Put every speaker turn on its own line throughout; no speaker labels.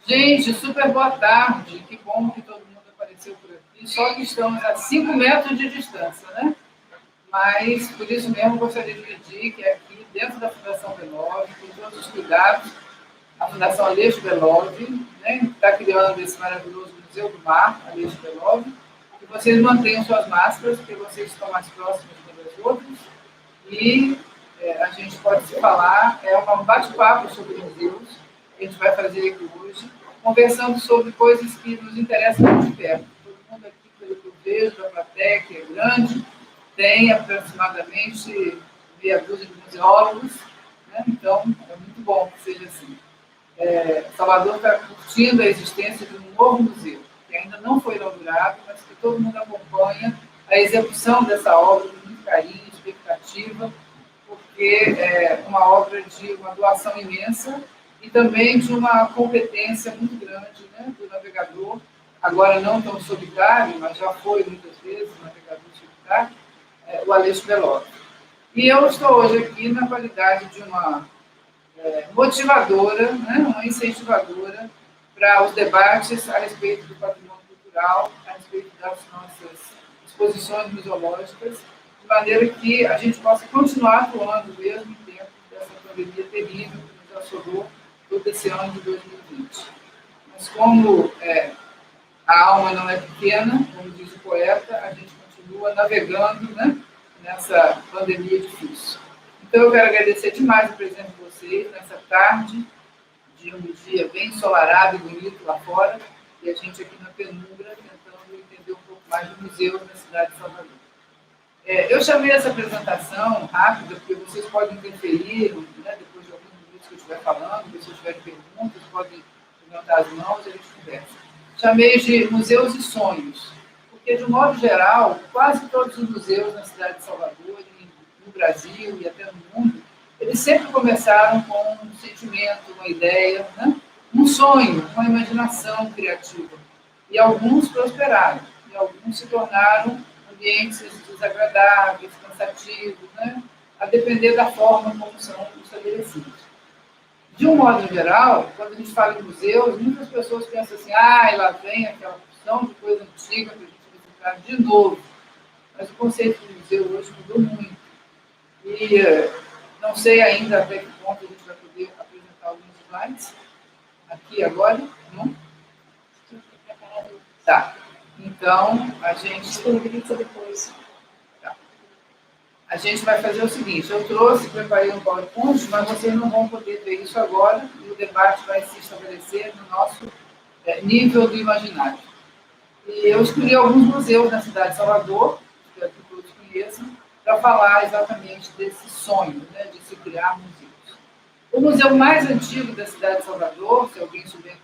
Gente, super boa tarde. Que bom que todo mundo apareceu por aqui. Só que estamos a 5 metros de distância, né? Mas, por isso mesmo, gostaria de pedir que aqui, dentro da Fundação Belove, com todos os cuidados, a Fundação Aleixo Belove, né, que está criando esse maravilhoso Museu do Mar, Aleixo Belove, que vocês mantenham suas máscaras, porque vocês estão mais próximos umas das outras, e a gente pode se falar, é um bate-papo sobre museus, que a gente vai fazer aqui hoje, conversando sobre coisas que nos interessam muito de perto. Todo mundo aqui, pelo que eu vejo, da plateia, que é grande, tem aproximadamente meia dúzia de museólogos, né? Então é muito bom que seja assim. Salvador está curtindo a existência de um novo museu, que ainda não foi inaugurado, mas que todo mundo acompanha a execução dessa obra com muito carinho, expectativa, porque é uma obra de uma doação imensa e também de uma competência muito grande, né, do navegador, agora não tão solitário, mas já foi muitas vezes navegador solitário, o Aleixo Belove. E eu estou hoje aqui na qualidade de uma motivadora, né, uma incentivadora para os debates a respeito do patrimônio cultural, a respeito das nossas exposições museológicas, de maneira que a gente possa continuar atuando mesmo em tempo dessa pandemia terrível que nos assolou todo esse ano de 2020. Mas como a alma não é pequena, como diz o poeta, a gente continua navegando, né, nessa pandemia difícil. Então, eu quero agradecer demais a presença de vocês nessa tarde, de um dia bem ensolarado e bonito lá fora, e a gente aqui na penumbra tentando entender um pouco mais do museu na cidade de Salvador. Eu chamei essa apresentação rápida, porque vocês podem interferir, né, depois de alguns minutos que eu estiver falando, se vocês tiverem perguntas, podem levantar as mãos e a gente conversa. Chamei de Museus e Sonhos, porque, de um modo geral, quase todos os museus na cidade de Salvador, no Brasil e até no mundo, eles sempre começaram com um sentimento, uma ideia, né? Um sonho, uma imaginação criativa. E alguns prosperaram, e alguns se tornaram ambientes desagradáveis, cansativos, né? A depender da forma como são estabelecidos. De um modo geral, quando a gente fala em museus, muitas pessoas pensam assim, lá vem aquela opção de coisa antiga para a gente visitar de novo. Mas o conceito de museu hoje mudou muito. E não sei ainda até que ponto a gente vai poder apresentar alguns slides. Aqui agora, não? Tá. Então, a gente disponibiliza depois. Tá. A gente vai fazer o seguinte, eu preparei um PowerPoint, mas vocês não vão poder ver isso agora, e o debate vai se estabelecer no nosso nível do imaginário. E eu escolhi alguns museus na cidade de Salvador, que todos conheçam, para falar exatamente desse sonho, né, de se criar museus. O museu mais antigo da cidade de Salvador, se alguém souber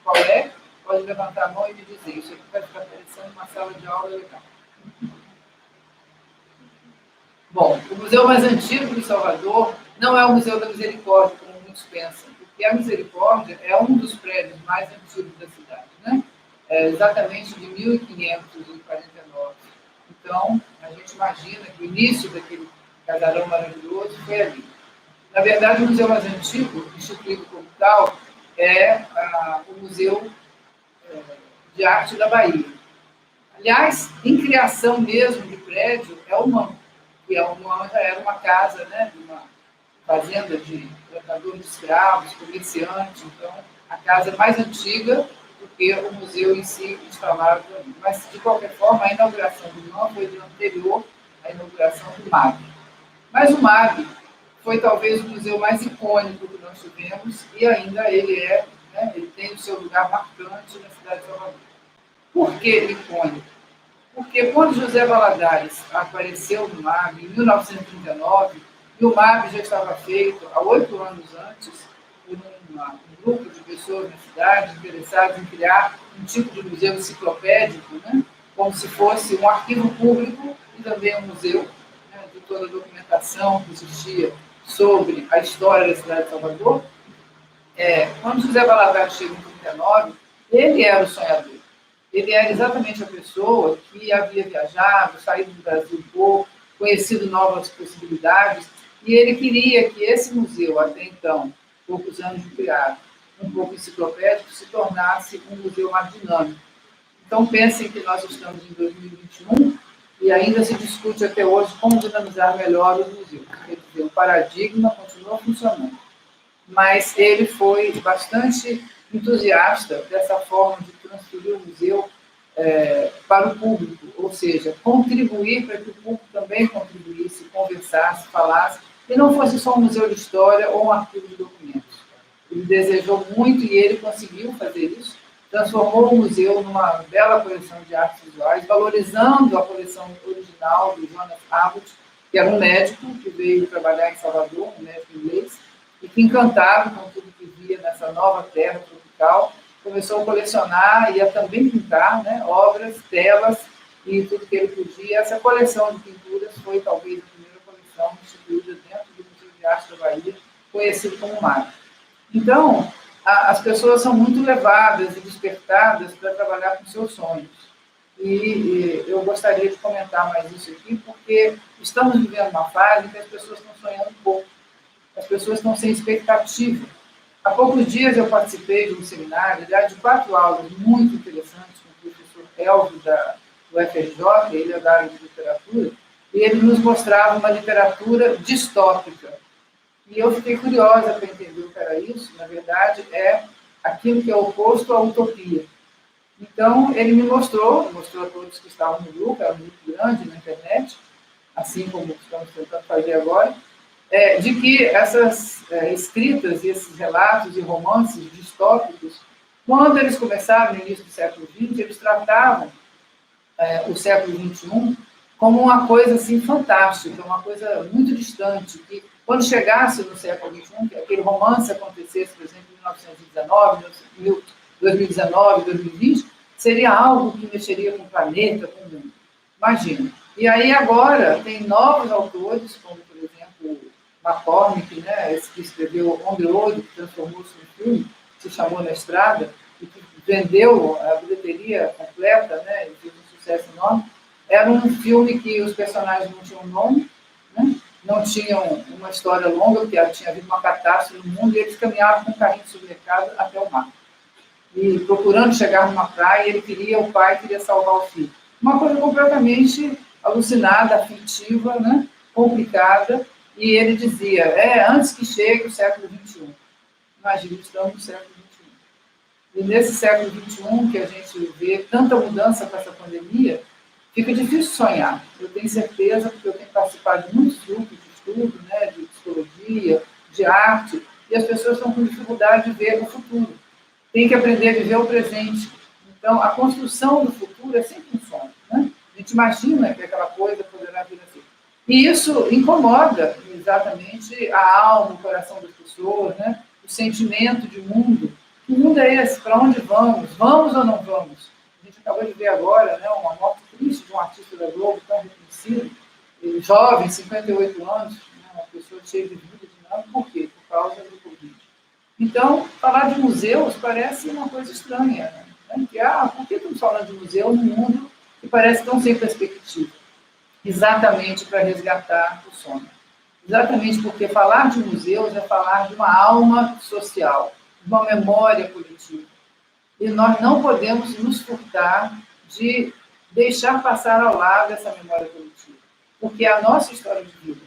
qual é, pode levantar a mão e me dizer. Isso aqui vai ficar parecendo uma sala de aula legal. Bom, o museu mais antigo de Salvador não é o Museu da Misericórdia, como muitos pensam, porque a Misericórdia é um dos prédios mais antigos da cidade, né? Exatamente de 1549. Então, a gente imagina que o início daquele casarão maravilhoso foi ali. Na verdade, o museu mais antigo, instituído como tal, é o Museu de Arte da Bahia. Aliás, em criação mesmo de prédio, é o MAM, que o MAM já era uma casa, né, de uma fazenda de tratador de escravos, comerciante, então, a casa mais antiga do que o museu em si instalado ali. Mas, de qualquer forma, a inauguração do MAM foi de anterior à inauguração do MAB. Mas o MAB foi talvez o museu mais icônico que nós tivemos e ainda ele ele tem o seu lugar marcante na cidade de Salvador. Por que icônico? Porque quando José Valadares apareceu no MAB em 1939, e o MAB já estava feito há 8 anos antes, por um grupo de pessoas na cidade interessadas em criar um tipo de museu enciclopédico, né, como se fosse um arquivo público e também um museu, né, de toda a documentação que existia sobre a história da cidade de Salvador. Quando José Valadares chegou em 1939, ele era o sonhador. Ele era exatamente a pessoa que havia viajado, saído do Brasil um pouco, conhecido novas possibilidades, e ele queria que esse museu, até então, poucos anos de criado, um pouco enciclopédico, se tornasse um museu mais dinâmico. Então, pensem que nós estamos em 2021 e ainda se discute até hoje como dinamizar melhor os museus. Quer dizer, o paradigma continua funcionando, mas ele foi bastante entusiasta dessa forma de transferir o museu para o público, ou seja, contribuir para que o público também contribuísse, conversasse, falasse, e não fosse só um museu de história ou um arquivo de documentos. Ele desejou muito e ele conseguiu fazer isso, transformou o museu numa bela coleção de artes visuais, valorizando a coleção original do Jonas Abbott, que era um médico que veio trabalhar em Salvador, um médico inglês, e que, encantado com tudo que via nessa nova terra tropical, começou a colecionar e a também pintar, né, obras, telas e tudo que ele podia. Essa coleção de pinturas foi talvez a primeira coleção instituída dentro do Museu de Arte da Bahia, conhecido como MAG. Então, as pessoas são muito levadas e despertadas para trabalhar com seus sonhos. E eu gostaria de comentar mais isso aqui, porque estamos vivendo uma fase que as pessoas estão sonhando um pouco. As pessoas estão sem expectativa. Há poucos dias eu participei de um seminário, aliás, de 4 aulas muito interessantes com o professor Elvio do FRJ, ele é da área de literatura, e ele nos mostrava uma literatura distópica. E eu fiquei curiosa para entender o que era isso. Na verdade, é aquilo que é oposto à utopia. Então, ele me mostrou a todos que estavam no grupo, era um grupo grande na internet, assim como estamos tentando fazer agora, de que essas escritas e esses relatos e romances distópicos, quando eles começaram no início do século XX, eles tratavam o século XXI como uma coisa assim fantástica, uma coisa muito distante, que quando chegasse no século XXI, que aquele romance acontecesse, por exemplo, em 1919, 2019, 2020, seria algo que mexeria com o planeta, com o mundo. Imagina. E aí agora tem novos autores, como, por exemplo, McCormick, né, esse que escreveu On the Road, que transformou-se em filme, que se chamou Na Estrada, e que vendeu a bilheteria completa, né, e fez um sucesso enorme. Era um filme que os personagens não tinham nome, né, não tinham uma história longa, porque tinha havido uma catástrofe no mundo, e eles caminhavam com um carrinho de supermercado até o mar. E procurando chegar numa praia, o pai queria salvar o filho. Uma coisa completamente alucinada, afetiva, né, complicada, e ele dizia, antes que chegue o século XXI. Imagina, estamos no século XXI. E nesse século XXI, que a gente vê tanta mudança com essa pandemia, fica difícil sonhar. Eu tenho certeza, porque eu tenho participado de muitos grupos de estudo, né, de psicologia, de arte, e as pessoas estão com dificuldade de ver o futuro. Tem que aprender a viver o presente. Então, a construção do futuro é sempre um sonho, né? A gente imagina que aquela coisa poderá vir a ser. E isso incomoda exatamente a alma, o coração das pessoas, né? O sentimento de mundo. Que mundo é esse? Para onde vamos? Vamos ou não vamos? A gente acabou de ver agora, né, uma morte triste de um artista da Globo, tão reconhecido, jovem, 58 anos, né, uma pessoa cheia de vida, dinâmica. Por quê? Por causa do Covid. Então, falar de museus parece uma coisa estranha, né? Que, por que estamos falando de museu num mundo que parece tão sem perspectiva? Exatamente para resgatar o sonho. Exatamente porque falar de museus é falar de uma alma social, de uma memória coletiva. E nós não podemos nos furtar de deixar passar ao lado essa memória coletiva, porque é a nossa história de vida.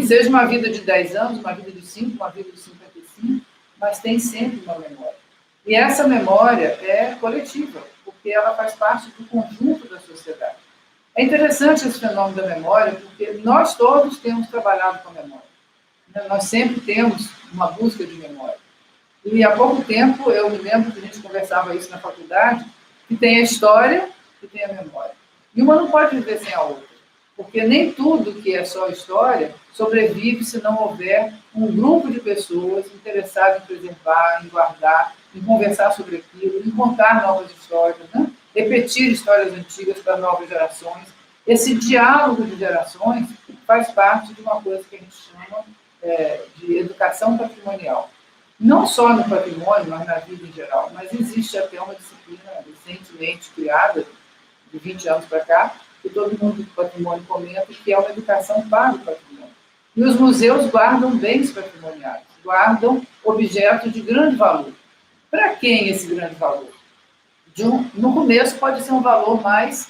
Seja uma vida de 10 anos, uma vida de 5, uma vida de 55, mas tem sempre uma memória. E essa memória é coletiva, porque ela faz parte do conjunto da sociedade. É interessante esse fenômeno da memória, porque nós todos temos trabalhado com a memória. Nós sempre temos uma busca de memória. E há pouco tempo, eu me lembro que a gente conversava isso na faculdade, que tem a história e tem a memória. E uma não pode viver sem a outra, porque nem tudo que é só história sobrevive se não houver um grupo de pessoas interessadas em preservar, em guardar, em conversar sobre aquilo, em contar novas histórias, né? Repetir histórias antigas para novas gerações. Esse diálogo de gerações faz parte de uma coisa que a gente chama de educação patrimonial. Não só no patrimônio, mas na vida em geral. Mas existe até uma disciplina recentemente criada, de 20 anos para cá, que todo mundo do patrimônio comenta, que é uma educação para o patrimônio. E os museus guardam bens patrimoniais, guardam objetos de grande valor. Para quem esse grande valor? No começo pode ser um valor mais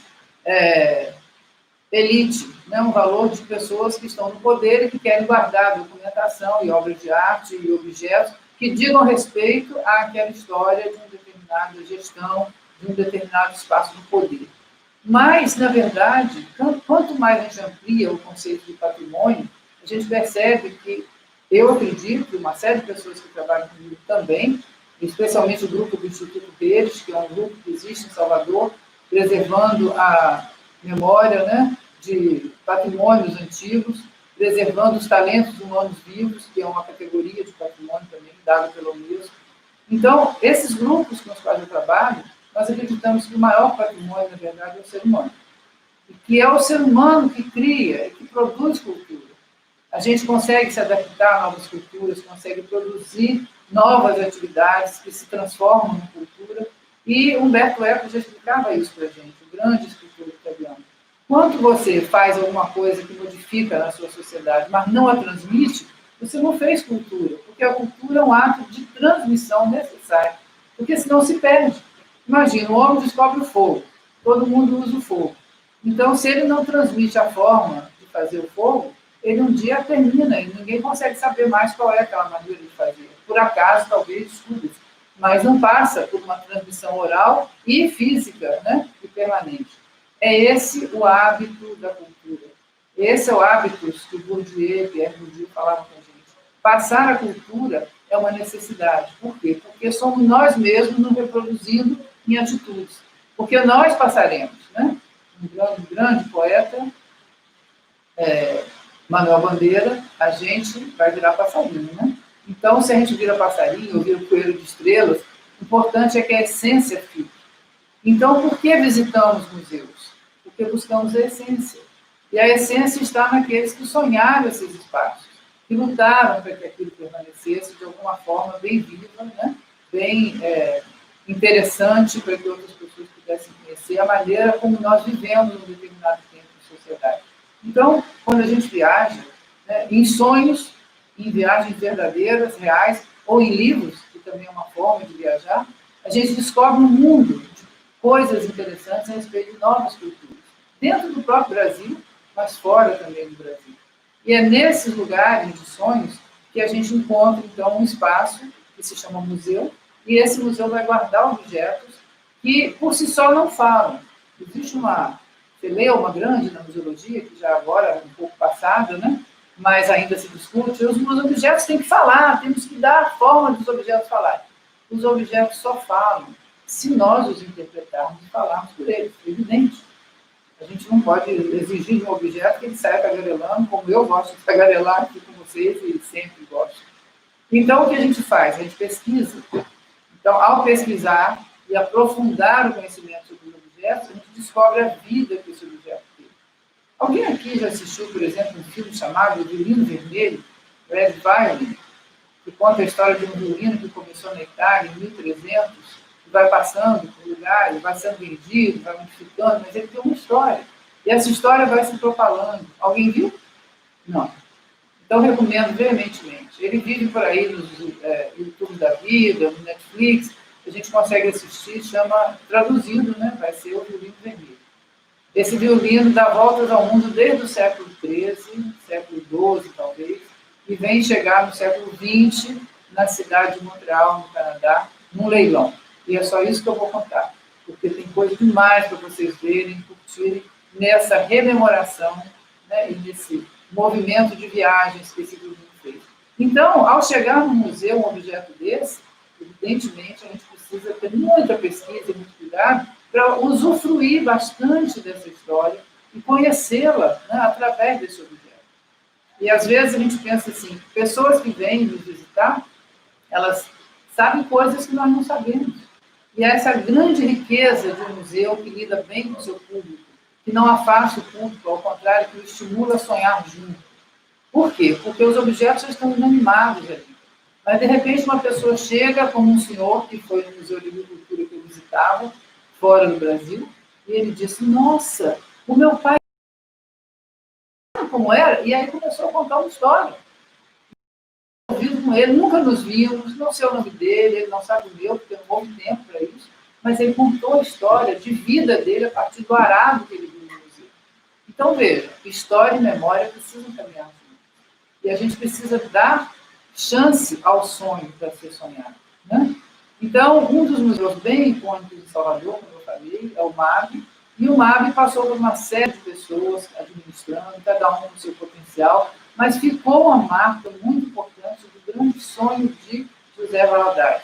elite, né? Um valor de pessoas que estão no poder e que querem guardar documentação e obras de arte e objetos que digam respeito àquela história de uma determinada gestão, de um determinado espaço de poder. Mas, na verdade, quanto mais a gente amplia o conceito de patrimônio, a gente percebe que, eu acredito, uma série de pessoas que trabalham comigo também, especialmente o grupo do Instituto Pires, que é um grupo que existe em Salvador, preservando a memória, né, de patrimônios antigos, preservando os talentos humanos vivos, que é uma categoria de patrimônio também dada pela Unesco. Então, esses grupos com os quais eu trabalho, nós acreditamos que o maior patrimônio, na verdade, é o ser humano. E que é o ser humano que cria e que produz cultura. A gente consegue se adaptar a novas culturas, consegue produzir novas atividades que se transformam em cultura. E Umberto Eco já explicava isso para a gente, o grande escritor italiano. Quando você faz alguma coisa que modifica na sua sociedade, mas não a transmite, você não fez cultura, porque a cultura é um ato de transmissão necessário, porque senão se perde. Imagina, o homem descobre o fogo, todo mundo usa o fogo. Então, se ele não transmite a forma de fazer o fogo, ele um dia termina e ninguém consegue saber mais qual é aquela maneira de fazer. Por acaso, talvez, estudos, mas não passa por uma transmissão oral e física, né, e permanente. É esse o hábito da cultura. Esse é o hábito que o Bourdieu e Pierre Bourdieu falaram com a gente. Passar a cultura é uma necessidade. Por quê? Porque somos nós mesmos nos reproduzindo em atitudes. Porque nós passaremos, né? Um grande poeta, Manuel Bandeira, a gente vai virar passarinho, né? Então, se a gente vira passarinho ou vira coelho de estrelas, o importante é que a essência fique. Então, por que visitamos museus? Porque buscamos a essência. E a essência está naqueles que sonharam esses espaços, que lutaram para que aquilo permanecesse de alguma forma bem viva, né? Bem interessante para que outras pessoas pudessem conhecer a maneira como nós vivemos um determinado tempo em sociedade. Então, quando a gente viaja, né, em sonhos, em viagens verdadeiras, reais, ou em livros, que também é uma forma de viajar, a gente descobre um mundo de coisas interessantes a respeito de novas culturas, dentro do próprio Brasil, mas fora também do Brasil. E é nesses lugares de sonhos que a gente encontra, então, um espaço que se chama museu, e esse museu vai guardar objetos que, por si só, não falam. Existe uma celeuma grande na museologia, que já agora é um pouco passada, né? Mas ainda se discute. Os objetos têm que falar, temos que dar a forma dos objetos falarem. Os objetos só falam se nós os interpretarmos e falarmos por eles, é evidente. A gente não pode exigir de um objeto que ele saia tagarelando, como eu gosto de tagarelar aqui com vocês e sempre gosto. Então, o que a gente faz? A gente pesquisa. Então, ao pesquisar e aprofundar o conhecimento sobre os objetos, a gente descobre a vida que esse objeto teve. Alguém aqui já assistiu, por exemplo, um filme chamado Violino Vermelho, Red Violin, que conta a história de um violino que começou na Itália em 1300, e vai passando por lugares, vai sendo vendido, vai modificando, mas ele tem uma história. E essa história vai se propalando. Alguém viu? Não. Então, recomendo veementemente. Ele vive por aí nos YouTube da vida, no Netflix, a gente consegue assistir, chama, traduzido, né? Vai ser o Violino Vermelho. Esse violino dá voltas ao mundo desde o século XIII, século XII, talvez, e vem chegar no século XX, na cidade de Montreal, no Canadá, num leilão. E é só isso que eu vou contar, porque tem coisa demais para vocês verem, curtirem, nessa rememoração, né, e nesse movimento de viagens que esse violino fez. Então, ao chegar no museu um objeto desse, evidentemente, a gente precisa ter muita pesquisa e muito cuidado para usufruir bastante dessa história e conhecê-la, né, através desse objeto. E, às vezes, a gente pensa assim, pessoas que vêm nos visitar, elas sabem coisas que nós não sabemos. E essa grande riqueza de um museu que lida bem com o seu público, que não afasta o público, ao contrário, que o estimula a sonhar junto. Por quê? Porque os objetos já estão inanimados ali. Mas, de repente, uma pessoa chega, como um senhor que foi no Museu de Agricultura que eu visitava, fora do Brasil, e ele disse, nossa, o meu pai como era, e aí começou a contar uma história. envolvido com ele, nunca nos vimos, não sei o nome dele, ele não sabe o meu, porque não houve tempo para isso, mas ele contou a história de vida dele a partir do arado que ele viu no museu. Então, veja, história e memória precisam caminhar juntos. E a gente precisa dar chance ao sonho para ser sonhado, né? Então, um dos museus bem icônicos de Salvador, como eu falei, é o MAB, e o MAB passou por uma série de pessoas administrando, cada um com seu potencial, mas ficou uma marca muito importante do grande sonho de José Valadares.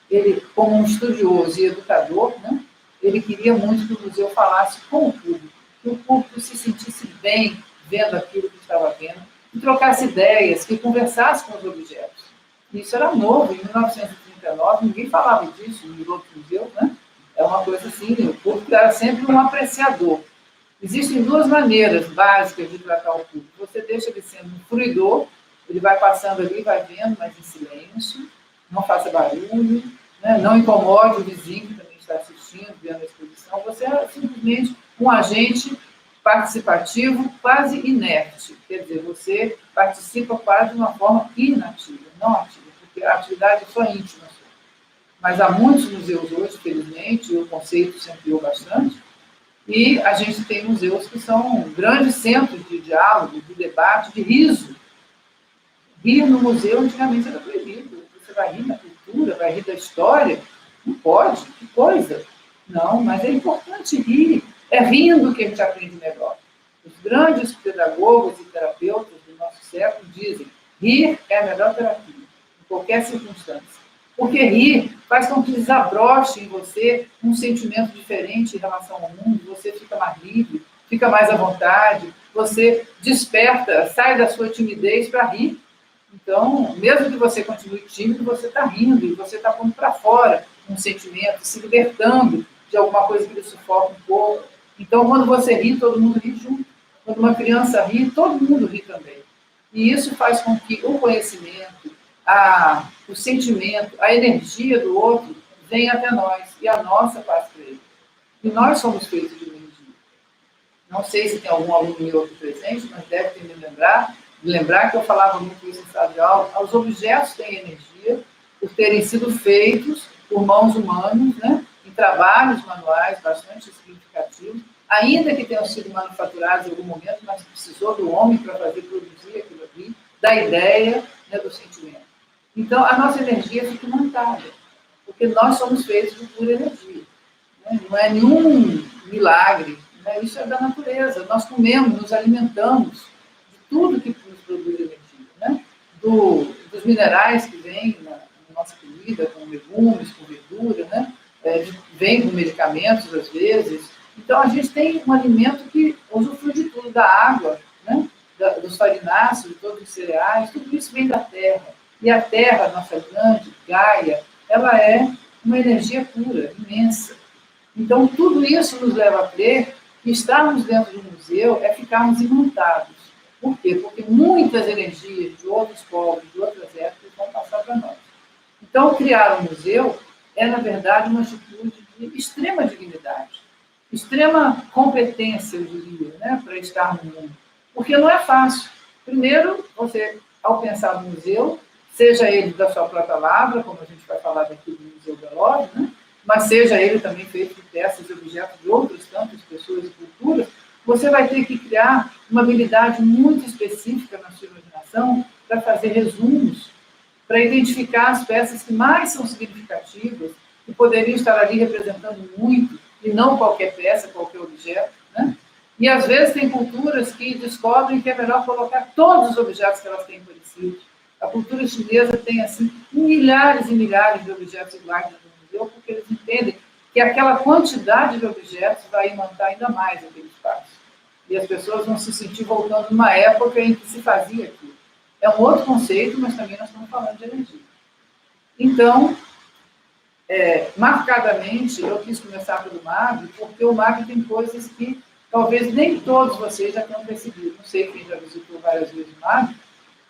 Ele, como um estudioso e educador, né, ele queria muito que o museu falasse com o público, que o público se sentisse bem vendo aquilo que estava vendo, que trocasse ideias, que conversasse com os objetos. Isso era novo, em 1939, ninguém falava disso em outro museu, né? É uma coisa assim, o público era sempre um apreciador. Existem duas maneiras básicas de tratar o público. Você deixa ele sendo um fruidor, ele vai passando ali, vai vendo, mas em silêncio, não faça barulho, né? Não incomode o vizinho que também está assistindo, vendo a exposição. Você é simplesmente um agente participativo, quase inerte. Quer dizer, você participa quase de uma forma inativa, não ativa, porque a atividade é só íntima. Mas há muitos museus hoje, felizmente, e o conceito se ampliou bastante, e a gente tem museus que são grandes centros de diálogo, de debate, de riso. Rir no museu antigamente era proibido. Você vai rir na cultura, vai rir da história? Não pode, que coisa. Não, mas é importante rir. É rindo que a gente aprende melhor. Os grandes pedagogos e terapeutas do nosso século dizem: rir é a melhor terapia, em qualquer circunstância. Porque rir faz com que desabroche em você um sentimento diferente em relação ao mundo, você fica mais livre, fica mais à vontade, você desperta, sai da sua timidez para rir. Então, mesmo que você continue tímido, você está rindo e você está pondo para fora um sentimento, se libertando de alguma coisa que lhe sufoca um pouco. Então, quando você ri, todo mundo ri junto. Quando uma criança ri, todo mundo ri também. E isso faz com que o conhecimento, o sentimento, a energia do outro venha até nós e a nossa passe para ele. E nós somos feitos de energia. Não sei se tem algum aluno meu aqui presente, mas deve ter me lembrar que eu falava muito isso em sala de aula. Os objetos têm energia por terem sido feitos por mãos humanas, né, em trabalhos manuais bastante significativos, ainda que tenham sido manufaturados em algum momento, mas precisou do homem para fazer produzir aquilo ali, da ideia, né, do sentimento. Então, a nossa energia fica imantada, porque nós somos feitos de pura energia. Né? Não é nenhum milagre, né? Isso é da natureza. Nós comemos, nos alimentamos de tudo que nos produz energia, né? Dos minerais que vêm na nossa comida, com legumes, com verdura, né? Vem com medicamentos, às vezes. Então, a gente tem um alimento que usufrui de tudo, da água, né? Dos farináceos, de todos os cereais, tudo isso vem da terra. E a Terra, nossa grande Gaia, ela é uma energia pura, imensa. Então, tudo isso nos leva a crer que estarmos dentro de um museu é ficarmos imantados. Por quê? Porque muitas energias de outros povos, de outras épocas, vão passar para nós. Então, criar um museu é, na verdade, uma atitude de extrema dignidade, extrema competência, eu diria, né, para estar no mundo. Porque não é fácil. Primeiro, você, ao pensar no museu, seja ele da sua própria lavra, como a gente vai falar daqui do Museu da Lodge, né? Mas seja ele também feito de peças e objetos de outras tantas pessoas e culturas, você vai ter que criar uma habilidade muito específica na sua imaginação para fazer resumos, para identificar as peças que mais são significativas, que poderiam estar ali representando muito, e não qualquer peça, qualquer objeto, né? E às vezes tem culturas que descobrem que é melhor colocar todos os objetos que elas têm parecidos. A cultura chinesa tem, assim, milhares e milhares de objetos iguais no museu, porque eles entendem que aquela quantidade de objetos vai imantar ainda mais aquele espaço. E as pessoas vão se sentir voltando numa época em que se fazia aquilo. É um outro conceito, mas também nós estamos falando de energia. Então, marcadamente, eu quis começar pelo MAB, porque o MAB tem coisas que talvez nem todos vocês já tenham percebido. Não sei quem já visitou várias vezes o MAB,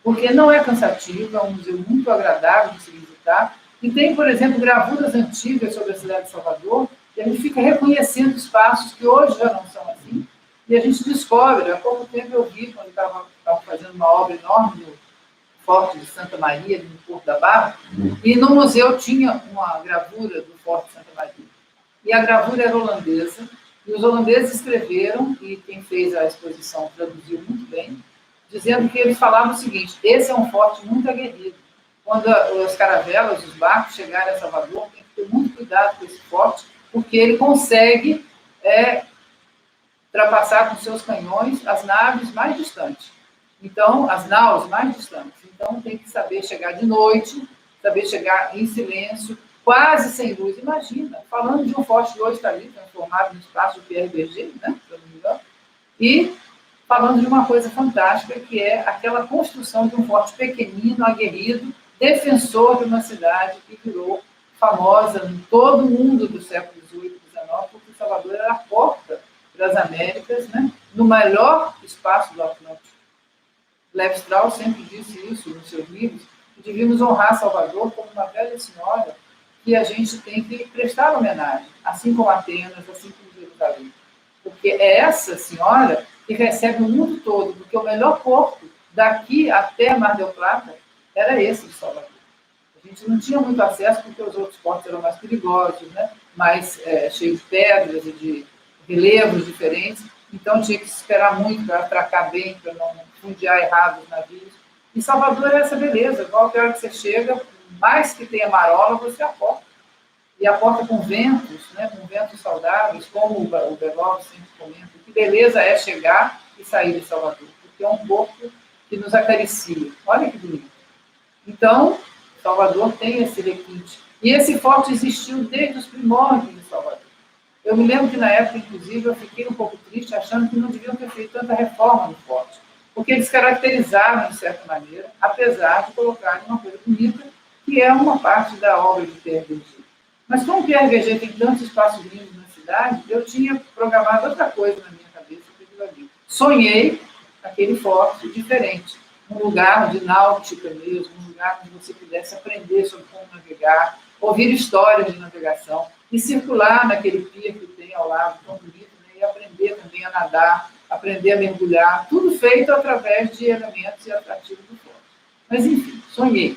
porque não é cansativo, é um museu muito agradável de se visitar, e tem, por exemplo, gravuras antigas sobre a cidade de Salvador, e a gente fica reconhecendo espaços que hoje já não são assim, e a gente descobre. Há pouco tempo eu vi, quando estava fazendo uma obra enorme no Forte de Santa Maria, no Porto da Barra, e no museu tinha uma gravura do Forte de Santa Maria. E a gravura era holandesa, e os holandeses escreveram, e quem fez a exposição traduziu muito bem, dizendo que eles falavam o seguinte: esse é um forte muito aguerrido. Quando as caravelas, os barcos chegarem a Salvador, tem que ter muito cuidado com esse forte, porque ele consegue ultrapassar com seus canhões as naves mais distantes. Então, as naus mais distantes. Então, tem que saber chegar de noite, saber chegar em silêncio, quase sem luz. Imagina, falando de um forte que hoje está ali, transformado no espaço do Pierre Berger, né, se eu não me engano, e falando de uma coisa fantástica, que é aquela construção de um forte pequenino, aguerrido, defensor de uma cidade que virou famosa em todo o mundo do século XVIII e XIX, porque Salvador era a porta das Américas, né, no melhor espaço do Atlântico. Lev Strauss sempre disse isso nos seus livros, que devíamos honrar Salvador como uma velha senhora que a gente tem que prestar homenagem, assim como Atenas, assim como Jerusalém. Porque é essa senhora que recebe o mundo todo, porque o melhor porto daqui até Mar del Plata era esse de Salvador. A gente não tinha muito acesso porque os outros portos eram mais perigosos, né? Mais cheios de pedras e de relevos diferentes, então tinha que se esperar muito para atracar bem, para não fundear errado os navios. E Salvador é essa beleza, qualquer hora que você chega, mais que tenha marola, você aporta. E aporta com ventos, né, com ventos saudáveis, como o Berlov sempre comenta, que beleza é chegar e sair de Salvador, porque é um corpo que nos acaricia. Olha que bonito. Então, Salvador tem esse requinte. E esse forte existiu desde os primórdios de Salvador. Eu me lembro que, na época, inclusive, eu fiquei um pouco triste, achando que não deviam ter feito tanta reforma no forte, porque eles caracterizaram, de certa maneira, apesar de colocarem uma coisa bonita, que é uma parte da obra de Pierre Berger. Mas como o Pierre Berger tem tantos espaços lindos na cidade, eu tinha programado outra coisa na minha cabeça para aquilo ali. Sonhei aquele forte diferente, um lugar de náutica mesmo, um lugar onde você pudesse aprender sobre como navegar, ouvir histórias de navegação e circular naquele pier que tem ao lado, tão bonito, né? E aprender também a nadar, aprender a mergulhar, tudo feito através de elementos e atrativos do forte. Mas, enfim, sonhei.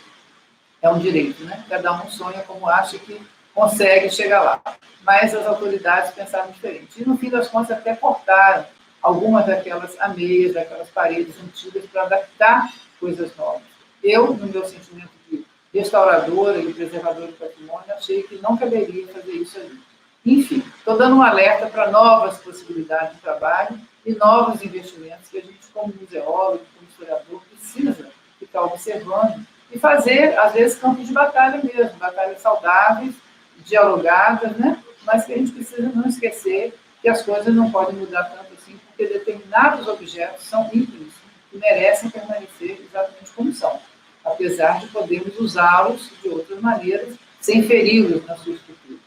É um direito, né? Cada um sonha como acha que consegue chegar lá. Mas as autoridades pensaram diferente. E, no fim das contas, até cortaram algumas daquelas ameias, daquelas paredes antigas para adaptar coisas novas. Eu, no meu sentimento de restauradora e preservadora do patrimônio, achei que não caberia fazer isso ali. Enfim, estou dando um alerta para novas possibilidades de trabalho e novos investimentos que a gente, como museólogo, como historiador, precisa ficar observando e fazer, às vezes, campos de batalha mesmo, batalhas saudáveis, dialogadas, né? Mas que a gente precisa não esquecer que as coisas não podem mudar tanto assim, porque determinados objetos são ímpios e merecem permanecer exatamente como são, apesar de podermos usá-los de outras maneiras, sem feri-los na sua estrutura.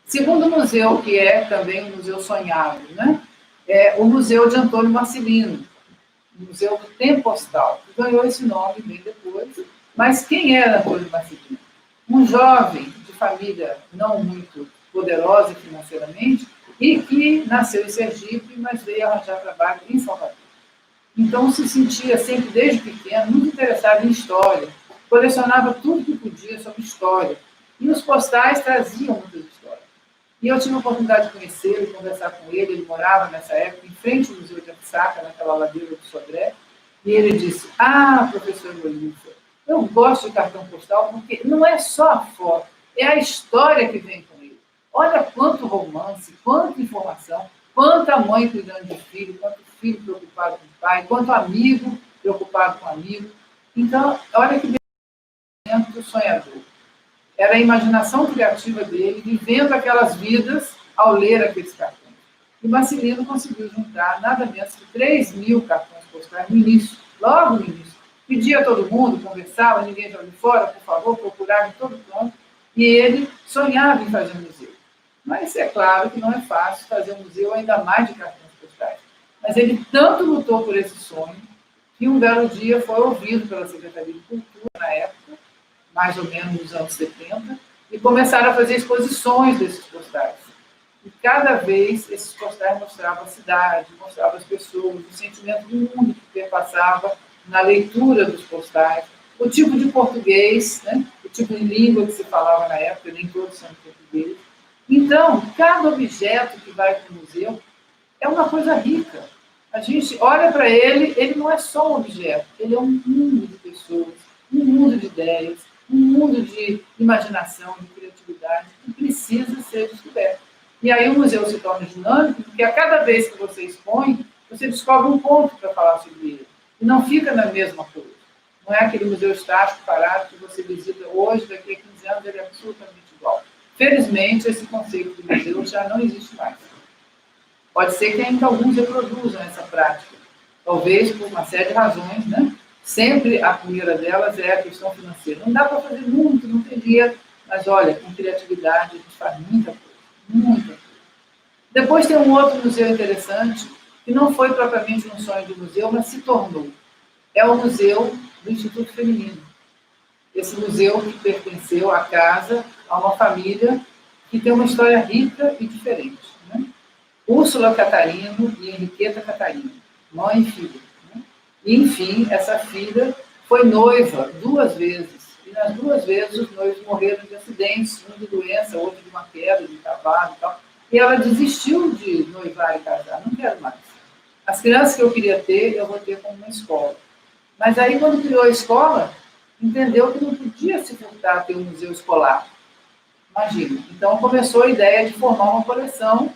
Segundo museu, que é também um museu sonhado, né? É o Museu de Antônio Marcelino, o Museu do Tempo Postal, que ganhou esse nome bem depois. Mas quem era Antônio Marcelino? Um jovem de família não muito poderosa financeiramente e que nasceu em Sergipe, mas veio arranjar trabalho em Salvador. Então, se sentia sempre, desde pequeno, muito interessado em história, colecionava tudo que podia sobre história, e os postais traziam muitas histórias. E eu tive a oportunidade de conhecê-lo, de conversar com ele. Ele morava nessa época em frente ao Museu de Arsaca, naquela ladeira do Sodré, e ele disse: professor Bolívar, eu gosto de cartão postal porque não é só a foto, é a história que vem com ele. Olha quanto romance, quanta informação, quanta mãe cuidando de filho, quanto filho preocupado com o pai, quanto amigo preocupado com o amigo. Então, olha que pensamento do sonhador. Era a imaginação criativa dele, vivendo aquelas vidas ao ler aqueles cartões. E Marcelino conseguiu juntar nada menos que 3.000 cartões postais no início, logo no início. Pedia a todo mundo, conversava, ninguém jogava fora, por favor, procurava em todo canto, e ele sonhava em fazer um museu. Mas é claro que não é fácil fazer um museu, ainda mais de cartões postais. Mas ele tanto lutou por esse sonho, que um belo dia foi ouvido pela Secretaria de Cultura, na época, mais ou menos nos anos 70, e começaram a fazer exposições desses postais. E cada vez esses postais mostravam a cidade, mostravam as pessoas, o sentimento do mundo que perpassava na leitura dos postais. o tipo de português, né? O tipo de língua que se falava na época, nem todos são português. Então, cada objeto que vai para o museu é uma coisa rica. A gente olha para ele, ele não é só um objeto, ele é um mundo de pessoas, um mundo de ideias, um mundo de imaginação, de criatividade, que precisa ser descoberto. E aí o museu se torna dinâmico, porque a cada vez que você expõe, você descobre um ponto para falar sobre ele. E não fica na mesma coisa. Não é aquele museu estático, parado, que você visita hoje, daqui a 15 anos, ele é absolutamente igual. Felizmente, esse conceito de museu já não existe mais. Pode ser que ainda alguns reproduzam essa prática, talvez por uma série de razões, né? Sempre a primeira delas é a questão financeira. Não dá para fazer muito, não tem dinheiro, mas olha, com criatividade a gente faz muita coisa, muita coisa. Depois tem um outro museu interessante, que não foi propriamente um sonho de museu, mas se tornou. É o Museu do Instituto Feminino. Esse museu que pertenceu à casa, a uma família que tem uma história rica e diferente, né? Úrsula Catarino e Henriqueta Catarino, mãe e filha. Né? E, enfim, essa filha foi noiva 2 vezes. E nas 2 vezes os noivos morreram de acidentes, um de doença, outro de uma queda de cavalo e tal. E ela desistiu de noivar e casar, não quero mais. As crianças que eu queria ter, eu vou ter como uma escola. Mas aí, quando criou a escola, entendeu que não podia se furtar a ter um museu escolar. Imagina. Então, começou a ideia de formar uma coleção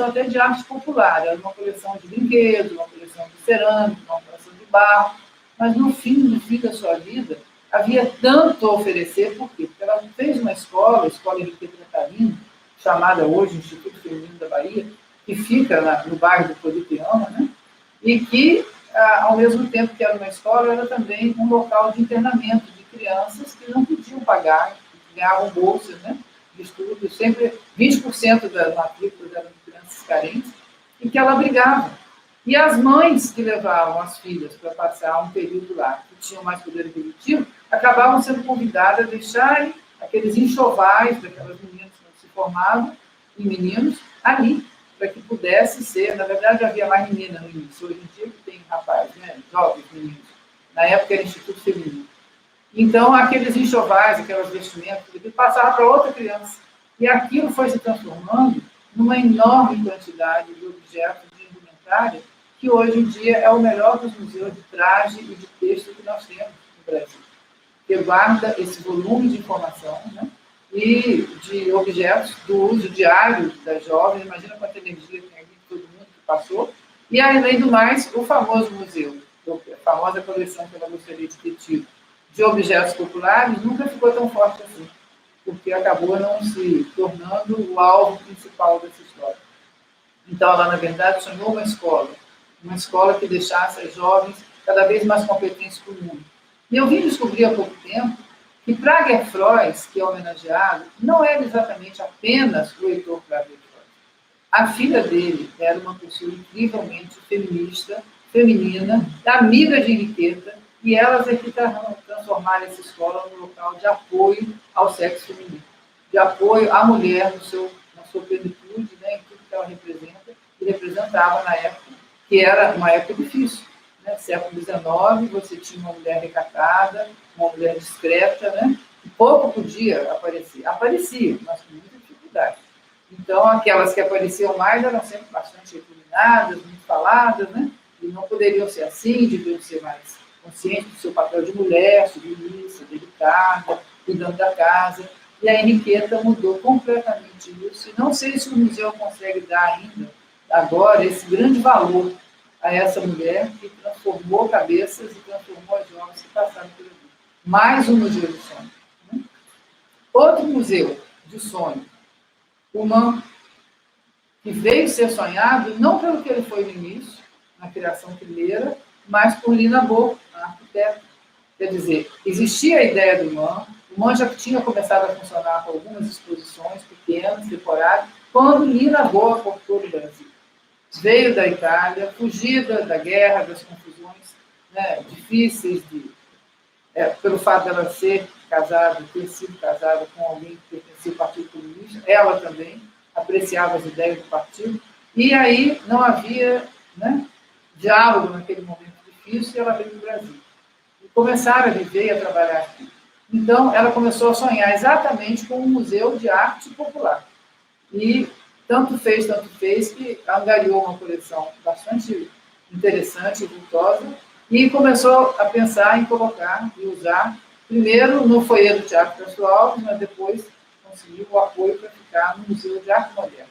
até de arte popular. Era uma coleção de brinquedos, uma coleção de cerâmica, uma coleção de barro. Mas, no fim da sua vida, havia tanto a oferecer. Por quê? Porque ela fez uma escola, a Escola Henriqueta Catarino, chamada hoje Instituto Feminino da Bahia, que fica no bairro do Floripiana, né? E que, ao mesmo tempo que era uma escola, era também um local de internamento de crianças que não podiam pagar, que ganhavam bolsas, né, de estudo, sempre 20% das matrículas eram de crianças carentes, e que ela abrigava. E as mães que levavam as filhas para passar um período lá, que tinham mais poder aquisitivo, acabavam sendo convidadas a deixarem aqueles enxovais daquelas meninas que se formavam, e meninos, ali, para que pudesse ser, na verdade havia mais menina no início, hoje em dia que tem rapaz, né, jovens meninos, na época era Instituto Feminino. Então, aqueles enxovais, aquelas vestimentas, ele passava para outra criança. E aquilo foi se transformando numa enorme quantidade de objetos de indumentária, que hoje em dia é o melhor dos museus de traje e de texto que nós temos no Brasil. Que guarda esse volume de informação, né? E de objetos do uso diário das jovens. Imagina quanta energia tem ali, todo mundo que passou. E, além do mais, o famoso museu, a famosa coleção que ela gostaria de ter tido, de objetos populares, nunca ficou tão forte assim, porque acabou não se tornando o alvo principal dessa história. Então, ela, na verdade, sonhou uma escola que deixasse as jovens cada vez mais competentes para o mundo. E eu vim descobrir há pouco tempo que Prager Frois, que é homenageado, não era exatamente apenas o Heitor Prager Frois. A filha dele era uma pessoa incrivelmente feminista, feminina, amiga de Henriqueta, e elas é que transformaram essa escola num local de apoio ao sexo feminino, de apoio à mulher na sua plenitude, né, em tudo que ela representa, e representava na época, que era uma época difícil. Né? Século XIX, você tinha uma mulher recatada, uma mulher discreta, né, que pouco podia aparecer. Aparecia, mas com muita dificuldade. Então, aquelas que apareciam mais eram sempre bastante recriminadas, muito faladas, né, e não poderiam ser assim, deviam ser mais consciente do seu papel de mulher, submissa, delicada, cuidando da casa. E a Henriqueta mudou completamente isso. E não sei se o museu consegue dar ainda, agora, esse grande valor a essa mulher que transformou cabeças e transformou as jovens que passaram por ali. Mais um museu de sonho. Né? Outro museu de sonho, o MAM, que veio ser sonhado não pelo que ele foi no início, na criação primeira, mas por Lina Bo, a arquiteta. Quer dizer, existia a ideia do MAM, o MAM já tinha começado a funcionar com algumas exposições pequenas, temporárias, quando Lina Bo aportou no Brasil. Veio da Itália, fugida da guerra, das confusões, né, difíceis, pelo fato dela ter sido casada com alguém que pertencia ao Partido Comunista, ela também apreciava as ideias do partido, e aí não havia, né, diálogo naquele momento difícil, e ela veio para o Brasil. E começaram a viver e a trabalhar aqui. Então, ela começou a sonhar exatamente com um museu de arte popular. E tanto fez, que angariou uma coleção bastante interessante e vultosa, e começou a pensar em colocar e usar, primeiro no foyer do Teatro Castro Alves, mas depois conseguiu o apoio para ficar no Museu de Arte Moderna.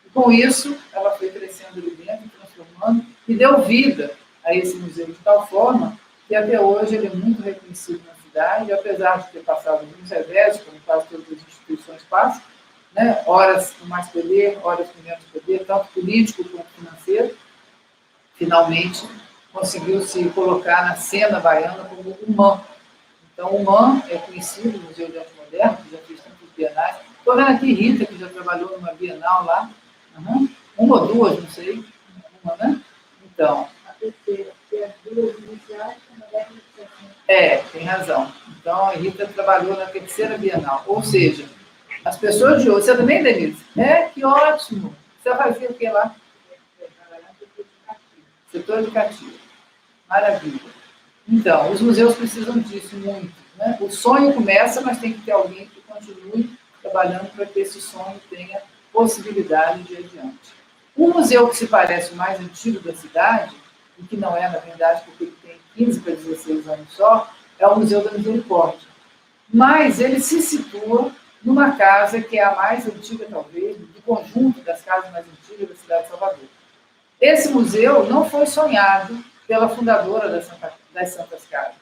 E com isso, ela foi crescendo ali dentro, transformando, e deu vida a esse museu de tal forma que até hoje ele é muito reconhecido na cidade, e apesar de ter passado muitos revés, como quase todas as instituições passam, né, horas com mais poder, horas com menos poder, tanto político quanto financeiro, finalmente conseguiu se colocar na cena baiana como o MAM. Então, o MAM é conhecido no Museu de Arte Moderna, que já fez tantos bienais. Estou vendo aqui Rita, que já trabalhou numa bienal lá. Uma ou duas, não sei. Uma, né? Então. A terceira, porque as duas iniciais tem razão. Então, a Rita trabalhou na terceira bienal. Ou seja, as pessoas de hoje... Você também, Denise? Que ótimo! Você fazia o que lá? Setor educativo. Maravilha. Então, os museus precisam disso muito, né? O sonho começa, mas tem que ter alguém que continue trabalhando para que esse sonho tenha possibilidade de ir adiante. Um museu que se parece o mais antigo da cidade, e que não é, na verdade, porque ele tem 15 para 16 anos só, é o Museu da Misericórdia. Mas ele se situa numa casa que é a mais antiga, talvez, do conjunto das casas mais antigas da cidade de Salvador. Esse museu não foi sonhado pela fundadora das Santas Casas,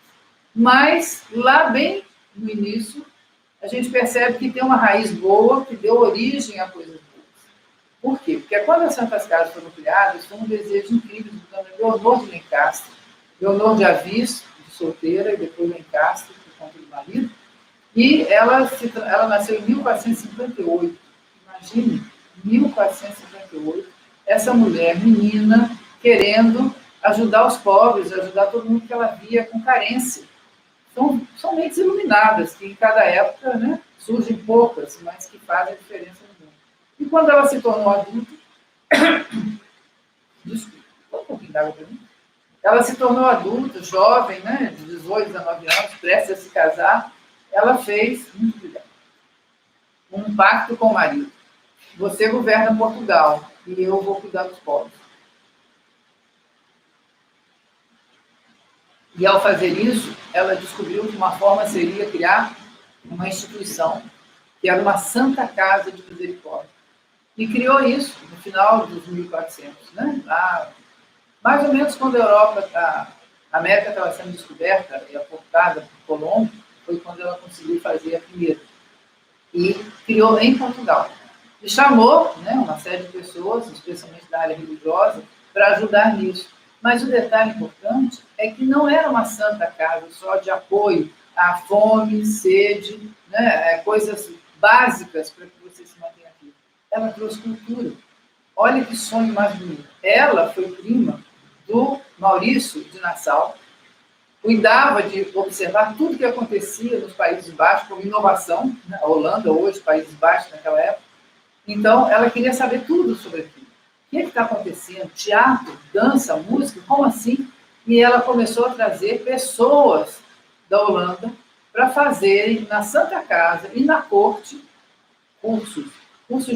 mas lá bem no início a gente percebe que tem uma raiz boa que deu origem a coisas boas. Por quê? Porque quando as Santas Casas foram criadas, foi um desejo incrível do dona Leonor de Lencastre, Leonor de Avis, de solteira, e depois Lencastre, por conta do marido, e ela nasceu em 1458. Imagine, 1458, essa mulher, menina, querendo ajudar os pobres, ajudar todo mundo que ela via com carência. São mentes iluminadas, que em cada época, né, surgem poucas, mas que fazem a diferença no mundo. E quando ela se tornou adulta, desculpa, um pouquinho d'água para mim. Ela se tornou adulta, jovem, né, de 18, 19 anos, prestes a se casar, ela fez, um pacto com o marido. Você governa Portugal e eu vou cuidar dos pobres. E ao fazer isso, ela descobriu que uma forma seria criar uma instituição que era uma Santa Casa de Misericórdia. E criou isso no final dos 1400, né? Mais ou menos quando a América estava sendo descoberta e aportada por Colombo, foi quando ela conseguiu fazer a primeira. E criou em Portugal. E chamou, né, uma série de pessoas, especialmente da área religiosa, para ajudar nisso. Mas o detalhe importante é que não era uma santa casa só de apoio à fome, sede, né, coisas básicas para que você se mantenha aqui. Ela trouxe cultura. Olha que sonho mais bonito. Ela foi prima do Maurício de Nassau, cuidava de observar tudo que acontecia nos Países Baixos, como inovação, né? A Holanda hoje, Países Baixos naquela época. Então, ela queria saber tudo sobre aquilo. O que está acontecendo? Teatro, dança, música, como assim? E ela começou a trazer pessoas da Holanda para fazerem na Santa Casa e na corte cursos